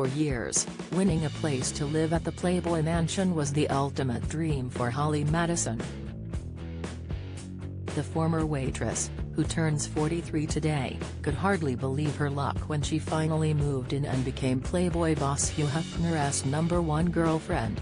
for years, winning a place to live at the Playboy mansion was the ultimate dream for Holly Madison. The former waitress, who turns 43 today, could hardly believe her luck when she finally moved in and became Playboy boss Hugh Hefner's #1 girlfriend.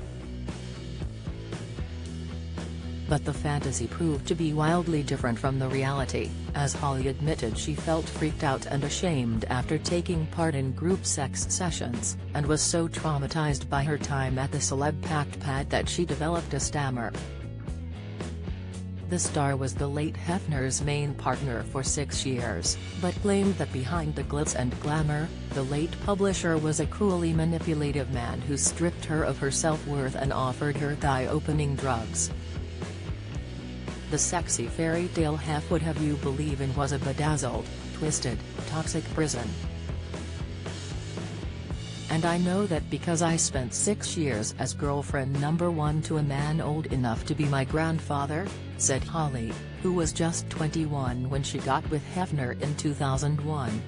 But the fantasy proved to be wildly different from the reality, as Holly admitted she felt freaked out and ashamed after taking part in group sex sessions, and was so traumatized by her time at the celeb-packed pad that she developed a stammer. The star was the late Hefner's main partner for 6 years, but claimed that behind the glitz and glamour, the late publisher was a cruelly manipulative man who stripped her of her self-worth and offered her thigh-opening drugs. The sexy fairy tale Hef would have you believe in was a bedazzled, twisted, toxic prison. And I know that because I spent 6 years as girlfriend #1 to a man old enough to be my grandfather, said Holly, who was just 21 when she got with Hefner in 2001.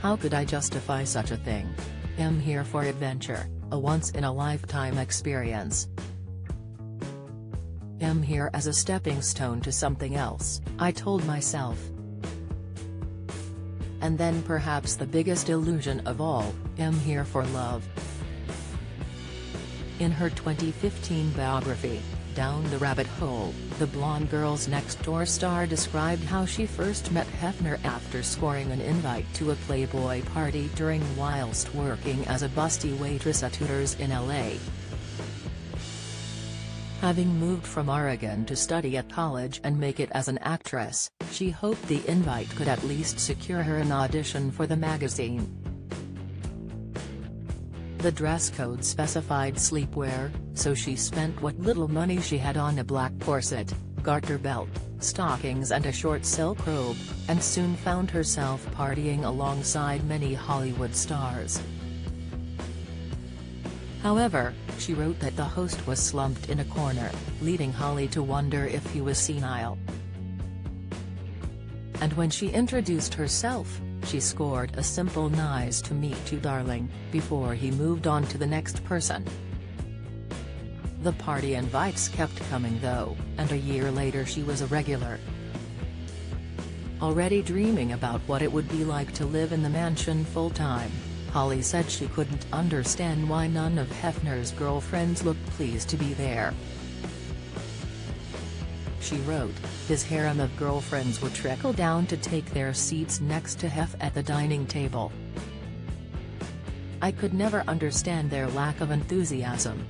How could I justify such a thing? I'm here for adventure, a once-in-a-lifetime experience. I'm here as a stepping stone to something else, I told myself. And then perhaps the biggest illusion of all, I'm here for love. In her 2015 biography, Down the Rabbit Hole, the blonde Girls Next Door star described how she first met Hefner after scoring an invite to a Playboy party whilst working as a busty waitress at Hooters in LA. Having moved from Oregon to study at college and make it as an actress, she hoped the invite could at least secure her an audition for the magazine. The dress code specified sleepwear, so she spent what little money she had on a black corset, garter belt, stockings and a short silk robe, and soon found herself partying alongside many Hollywood stars. However, she wrote that the host was slumped in a corner, leading Holly to wonder if he was senile. And when she introduced herself, she scored a simple "nice to meet you darling," before he moved on to the next person. The party invites kept coming though, and a year later she was a regular. Already dreaming about what it would be like to live in the mansion full-time, Holly said she couldn't understand why none of Hefner's girlfriends looked pleased to be there. She wrote, his harem of girlfriends would trickle down to take their seats next to Hef at the dining table. I could never understand their lack of enthusiasm.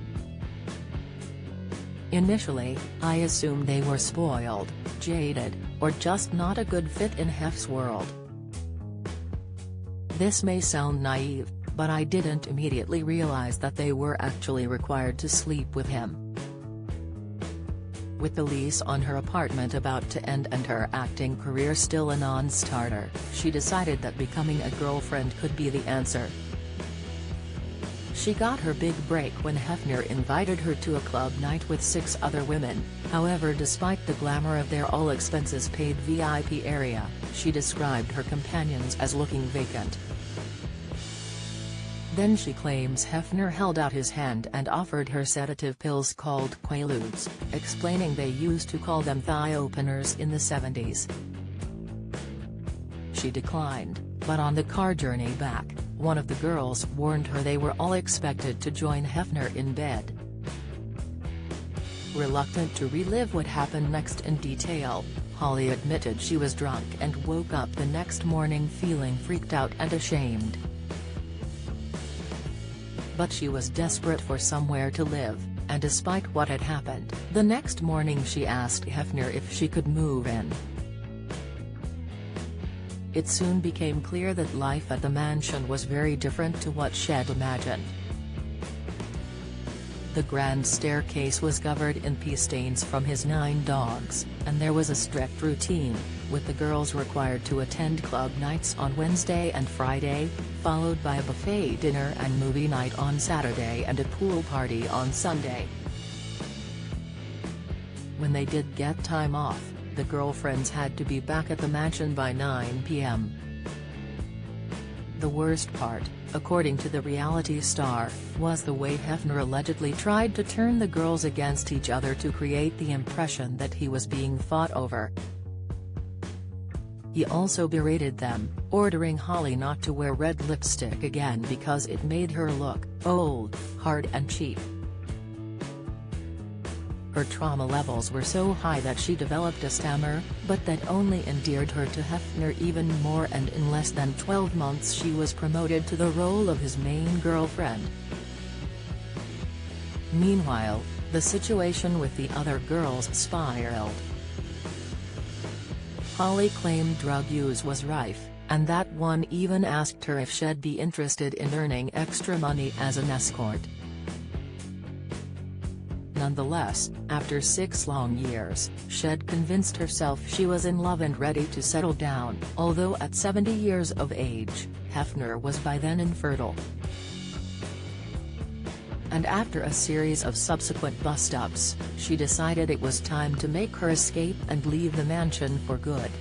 Initially, I assumed they were spoiled, jaded, or just not a good fit in Hef's world. This may sound naive, but I didn't immediately realize that they were actually required to sleep with him. With the lease on her apartment about to end and her acting career still a non-starter, she decided that becoming a girlfriend could be the answer. She got her big break when Hefner invited her to a club night with 6 other women. However, despite the glamour of their all-expenses-paid VIP area, she described her companions as looking vacant. Then she claims Hefner held out his hand and offered her sedative pills called Quaaludes, explaining they used to call them thigh openers in the 70s. She declined, but on the car journey back, one of the girls warned her they were all expected to join Hefner in bed. Reluctant to relive what happened next in detail, Holly admitted she was drunk and woke up the next morning feeling freaked out and ashamed. But she was desperate for somewhere to live, and despite what had happened, the next morning she asked Hefner if she could move in. It soon became clear that life at the mansion was very different to what she'd imagined. The grand staircase was covered in pee stains from his 9 dogs, and there was a strict routine, with the girls required to attend club nights on Wednesday and Friday, followed by a buffet dinner and movie night on Saturday and a pool party on Sunday. When they did get time off, the girlfriends had to be back at the mansion by 9 p.m. The worst part, according to the reality star, was the way Hefner allegedly tried to turn the girls against each other to create the impression that he was being fought over. He also berated them, ordering Holly not to wear red lipstick again because it made her look old, hard and cheap. Her trauma levels were so high that she developed a stammer, but that only endeared her to Hefner even more, and in less than 12 months she was promoted to the role of his main girlfriend. Meanwhile, the situation with the other girls spiraled. Holly claimed drug use was rife, and that one even asked her if she'd be interested in earning extra money as an escort. Nonetheless, after 6 long years, Shed convinced herself she was in love and ready to settle down, although at 70 years of age, Hefner was by then infertile. And after a series of subsequent bust-ups, she decided it was time to make her escape and leave the mansion for good.